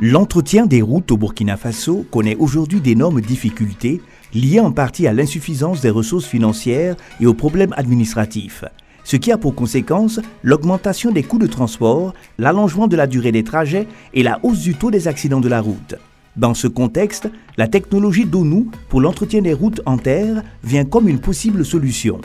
L'entretien des routes au Burkina Faso connaît aujourd'hui d'énormes difficultés liées en partie à l'insuffisance des ressources financières et aux problèmes administratifs, ce qui a pour conséquence l'augmentation des coûts de transport, l'allongement de la durée des trajets et la hausse du taux des accidents de la route. Dans ce contexte, la technologie d'ONU pour l'entretien des routes en terre vient comme une possible solution.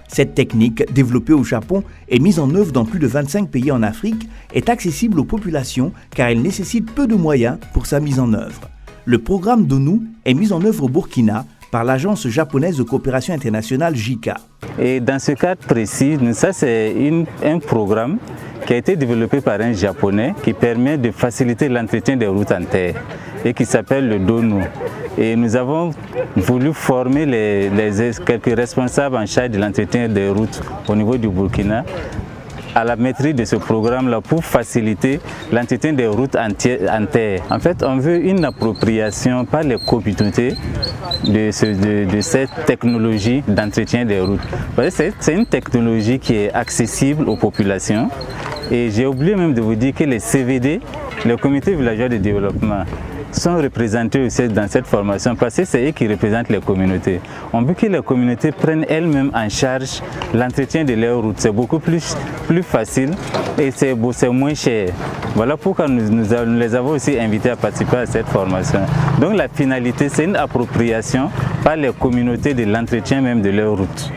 Cette technique, développée au Japon et mise en œuvre dans plus de 25 pays en Afrique, est accessible aux populations car elle nécessite peu de moyens pour sa mise en œuvre. Le programme d'ONU est mis en œuvre au Burkina par l'Agence japonaise de coopération internationale JICA. Et dans ce cadre précis, ça c'est un programme qui a été développé par un Japonais qui permet de faciliter l'entretien des routes en terre et qui s'appelle le DONU. Et nous avons voulu former quelques responsables en charge de l'entretien des routes au niveau du Burkina à la maîtrise de ce programme-là pour faciliter l'entretien des routes en terre. En fait, on veut une appropriation par les communautés de cette technologie d'entretien des routes. C'est une technologie qui est accessible aux populations. Et j'ai oublié même de vous dire que les CVD, les comités villageois de développement, sont représentés aussi dans cette formation parce que c'est eux qui représentent les communautés. On veut que les communautés prennent elles-mêmes en charge l'entretien de leurs routes. C'est beaucoup plus facile et c'est moins cher. Voilà pourquoi nous les avons aussi invités à participer à cette formation. Donc la finalité, c'est une appropriation par les communautés de l'entretien même de leurs routes.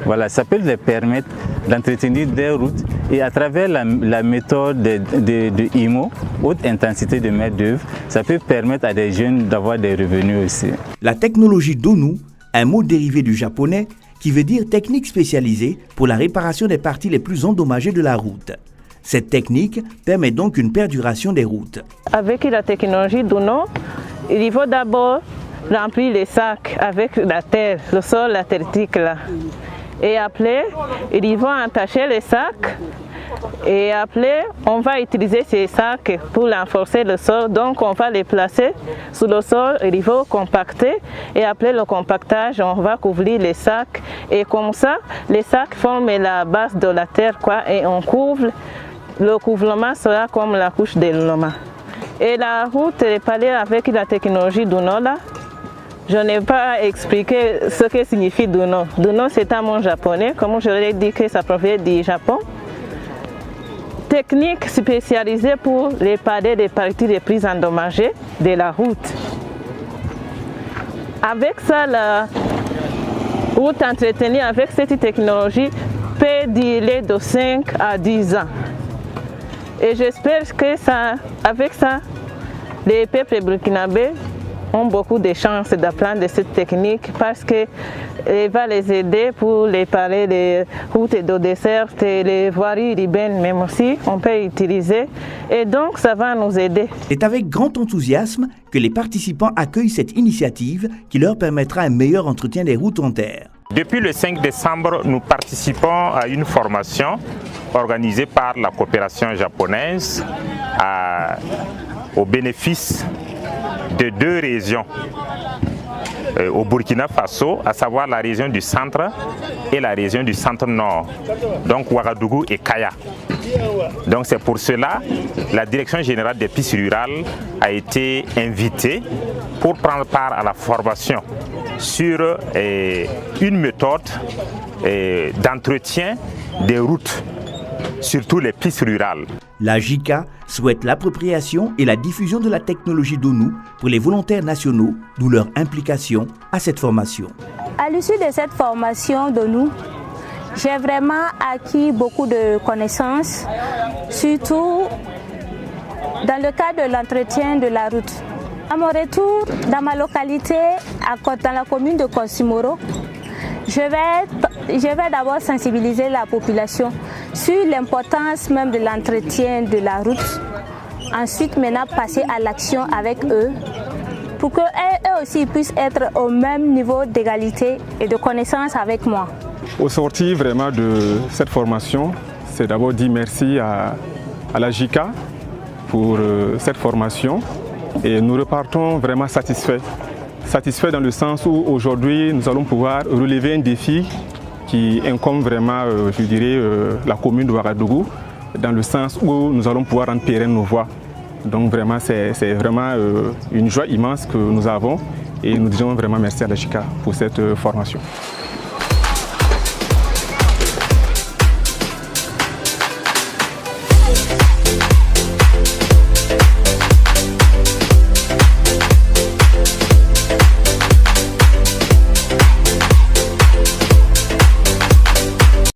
Voilà, ça peut les permettre d'entretenir des routes et à travers la méthode de IMO, haute intensité de main d'œuvre, ça peut permettre à des jeunes d'avoir des revenus aussi. La technologie d'ONU, un mot dérivé du japonais qui veut dire technique spécialisée pour la réparation des parties les plus endommagées de la route. Cette technique permet donc une perduration des routes. Avec la technologie d'ONU, il faut d'abord remplir les sacs avec la terre, le sol latéritique là. Et après, ils vont attacher les sacs et après, on va utiliser ces sacs pour renforcer le sol. Donc, on va les placer sur le sol, ils vont compacter et après le compactage, on va couvrir les sacs. Et comme ça, les sacs forment la base de la terre et on couvre. Le couvrement sera comme la couche de l'homme. Et la route est réparée avec la technologie d'UNOLA. Je n'ai pas expliqué ce que signifie Dono. Dono, c'est un mot japonais, comme je l'ai dit que ça provient du Japon. Technique spécialisée pour réparer les parties les plus endommagées de la route. Avec ça, la route entretenue avec cette technologie peut durer de 5 à 10 ans. Et j'espère que avec ça, les peuples burkinabés ont beaucoup de chances d'apprendre de cette technique parce qu'elle va les aider pour réparer les routes d'eau desserte et les voiries urbaines même aussi, on peut utiliser et donc ça va nous aider. C'est avec grand enthousiasme que les participants accueillent cette initiative qui leur permettra un meilleur entretien des routes en terre. Depuis le 5 décembre, nous participons à une formation organisée par la coopération japonaise au bénéfice de 2 régions au Burkina Faso, à savoir la région du centre et la région du centre-nord, donc Ouagadougou et Kaya. Donc c'est pour cela la Direction générale des pistes rurales a été invitée pour prendre part à la formation sur une méthode d'entretien des routes, surtout les pistes rurales. La JICA souhaite l'appropriation et la diffusion de la technologie d'ONU pour les volontaires nationaux, d'où leur implication à cette formation. À l'issue de cette formation d'ONU, j'ai vraiment acquis beaucoup de connaissances, surtout dans le cadre de l'entretien de la route. À mon retour dans ma localité, dans la commune de Consimoro, je vais d'abord sensibiliser la population sur l'importance même de l'entretien de la route. Ensuite, maintenant, passer à l'action avec eux pour qu'eux aussi puissent être au même niveau d'égalité et de connaissance avec moi. Au sortir vraiment de cette formation, c'est d'abord dire merci à la JICA pour cette formation et nous repartons vraiment satisfaits. Satisfaits dans le sens où aujourd'hui nous allons pouvoir relever un défi qui incombe vraiment, je dirais, la commune de Ouagadougou, dans le sens où nous allons pouvoir rendre pérennes nos voies. Donc vraiment, c'est vraiment une joie immense que nous avons et nous disons vraiment merci à la JICA pour cette formation.